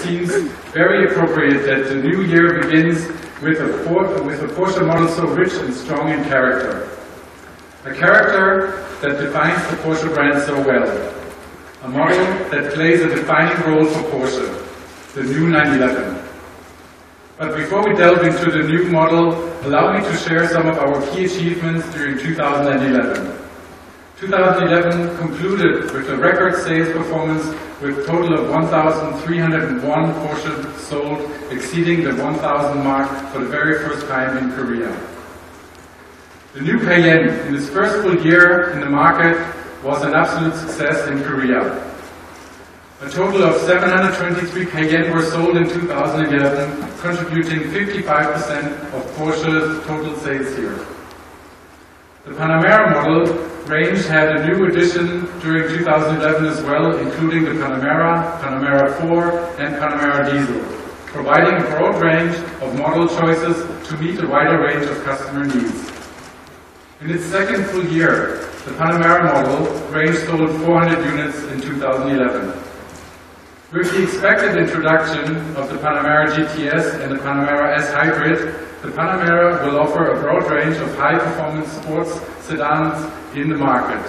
seems very appropriate that the new year begins with a Porsche model so rich and strong in character. A character that defines the Porsche brand so well. A model that plays a defining role for Porsche, the new 911. But before we delve into the new model, allow me to share some of our key achievements during 2011. 2011 concluded with a record sales performance with a total of 1,301 Porsche sold, exceeding the 1,000 mark for the very first time in Korea. The new Cayenne, in its first full year in the market, was an absolute success in Korea. A total of 723 Cayenne were sold in 2011, contributing 55% of Porsche's total sales here. The Panamera model range had a new addition during 2011 as well, including the Panamera, Panamera 4 and Panamera Diesel, providing a broad range of model choices to meet a wider range of customer needs. In its second full year, the Panamera model range sold 400 units in 2011. With the expected introduction of the Panamera GTS and the Panamera S Hybrid, the Panamera will offer a broad range of high-performance sports sedans in the market.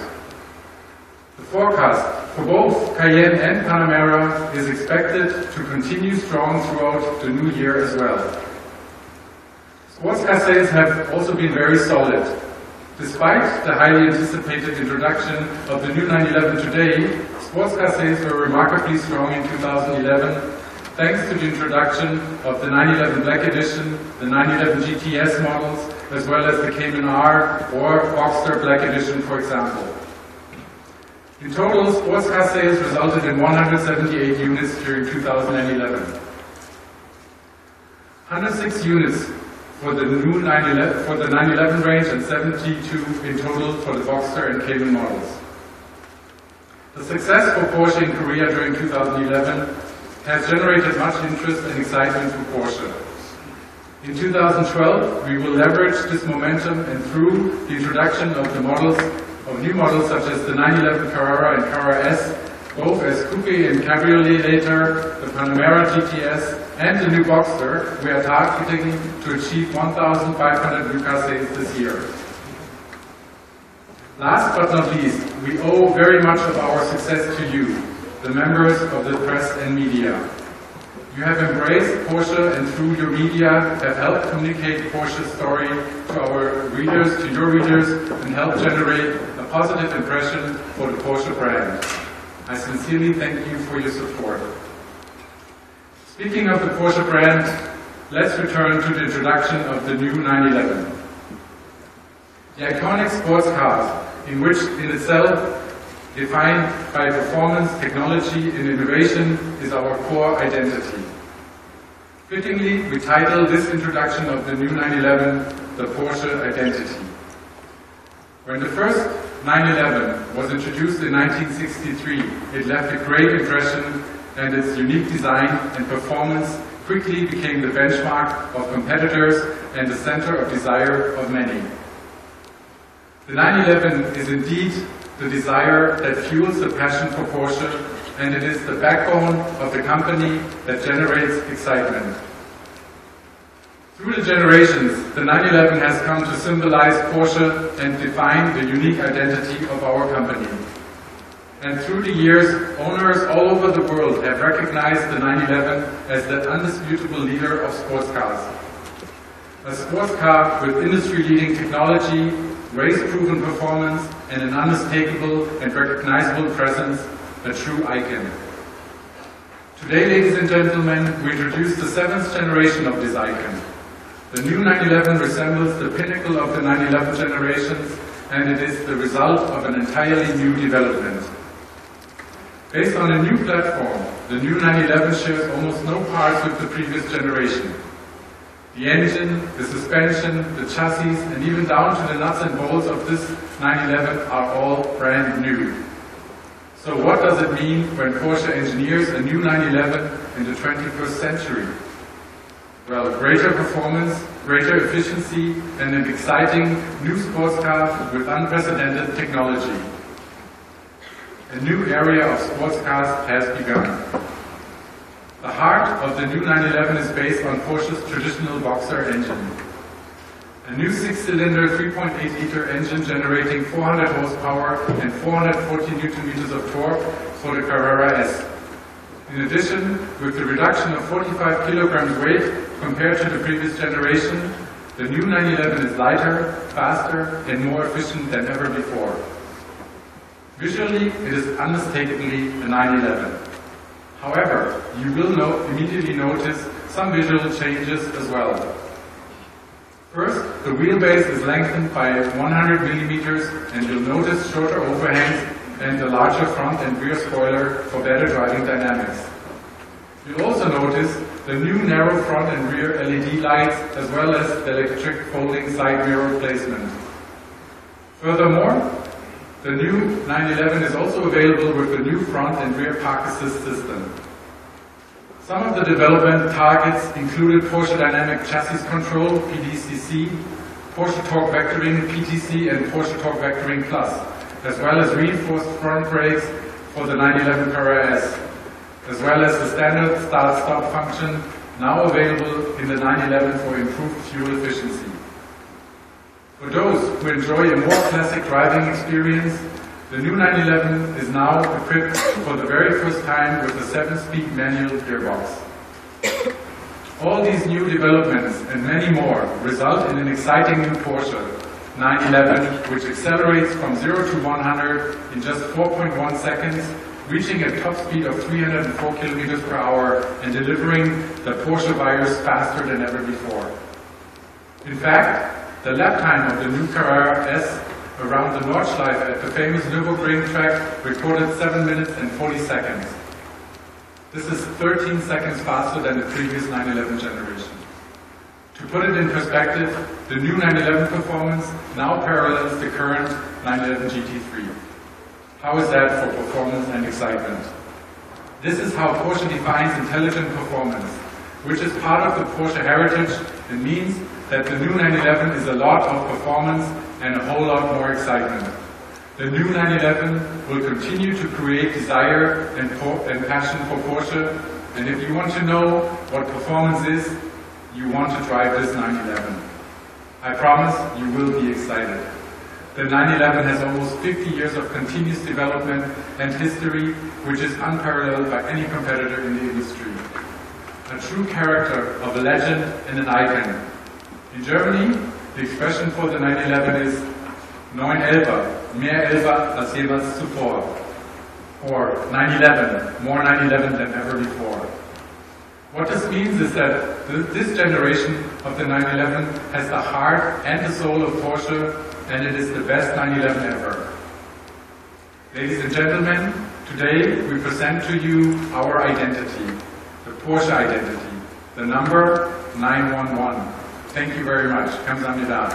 The forecast for both Cayenne and Panamera is expected to continue strong throughout the new year as well. Sports car sales have also been very solid. Despite the highly anticipated introduction of the new 911 today, sports car sales were remarkably strong in 2011, thanks to the introduction of the 911 Black Edition, the 911 GTS models, as well as the Cayman R or Boxster Black Edition, for example. In total, sports car sales resulted in 178 units during 2011. 106 units for the new 911 range and 72 in total for the Boxster and Cayman models. The success for Porsche in Korea during 2011 has generated much interest and excitement for Porsche. In 2012, we will leverage this momentum, and through the introduction of new models such as the 911 Carrera and Carrera S, both as coupe and cabriolet later, the Panamera GTS, and the new Boxster, we are targeting to achieve 1,500 new car sales this year. Last but not least, we owe very much of our success to you, the members of the press and media. You have embraced Porsche and through your media have helped communicate Porsche's story to our readers, to your readers, and helped generate a positive impression for the Porsche brand. I sincerely thank you for your support. Speaking of the Porsche brand, let's return to the introduction of the new 911. The iconic sports cars, in which in itself defined by performance, technology and innovation, is our core identity. Fittingly, we title this introduction of the new 911 the Porsche Identity. When the first 911 was introduced in 1963, it left a great impression, and its unique design and performance quickly became the benchmark of competitors and the center of desire of many. The 911 is indeed the desire that fuels the passion for Porsche, and it is the backbone of the company that generates excitement. Through the generations, the 911 has come to symbolize Porsche and define the unique identity of our company. And through the years, owners all over the world have recognized the 911 as the undisputable leader of sports cars. A sports car with industry-leading technology, race-proven performance, and an unmistakable and recognizable presence, a true icon. Today, ladies and gentlemen, we introduce the 7th generation of this icon. The new 911 resembles the pinnacle of the 911 generations, and it is the result of an entirely new development. Based on a new platform, the new 911 shares almost no parts with the previous generation. The engine, the suspension, the chassis, and even down to the nuts and bolts of this 911 are all brand new. So what does it mean when Porsche engineers a new 911 in the 21st century? Well, greater performance, greater efficiency, and an exciting new sports car with unprecedented technology. A new area of sports cars has begun. The heart of the new 911 is based on Porsche's traditional Boxer engine. A new 6-cylinder 3.8-liter engine generating 400 horsepower and 440 Nm of torque for the Carrera S. In addition, with the reduction of 45 kilograms weight compared to the previous generation, the new 911 is lighter, faster, and more efficient than ever before. Visually, it is unmistakably a 911. However, you will immediately notice some visual changes as well. First, the wheelbase is lengthened by 100 millimeters, and you'll notice shorter overhangs and a larger front and rear spoiler for better driving dynamics. You'll also notice the new narrow front and rear LED lights, as well as the electric folding side mirror placement. Furthermore, the new 911 is also available with the new front and rear park assist system. Some of the development targets included Porsche Dynamic Chassis Control, PDCC, Porsche Torque Vectoring, PTC, and Porsche Torque Vectoring Plus, as well as reinforced front brakes for the 911 Carrera S, as well as the standard start-stop function now available in the 911 for improved fuel efficiency. For those who enjoy a more classic driving experience, the new 911 is now equipped for the very first time with a 7-speed manual gearbox. All these new developments and many more result in an exciting new Porsche 911, which accelerates from 0 to 100 in just 4.1 seconds, reaching a top speed of 304 km per hour and delivering the Porsche virus faster than ever before. In fact, the lap time of the new Carrera S around the Nordschleife at the famous Nürburgring track recorded 7 minutes and 40 seconds. This is 13 seconds faster than the previous 911 generation. To put it in perspective, the new 911 performance now parallels the current 911 GT3. How is that for performance and excitement? This is how Porsche defines intelligent performance, which is part of the Porsche heritage and means that the new 911 is a lot of performance and a whole lot more excitement. The new 911 will continue to create desire and passion for Porsche, and if you want to know what performance is, you want to drive this 911. I promise you will be excited. The 911 has almost 50 years of continuous development and history, which is unparalleled by any competitor in the industry. A true character of a legend and an icon. In Germany, the expression for the 911 is 911, mehr Elfer als jemals zuvor, or 911, more 911 than ever before. What this means is that this generation of the 911 has the heart and the soul of Porsche, and it is the best 911 ever. Ladies and gentlemen, today we present to you our identity, the Porsche identity, the number 911. Thank you very much. Kamsahamnida.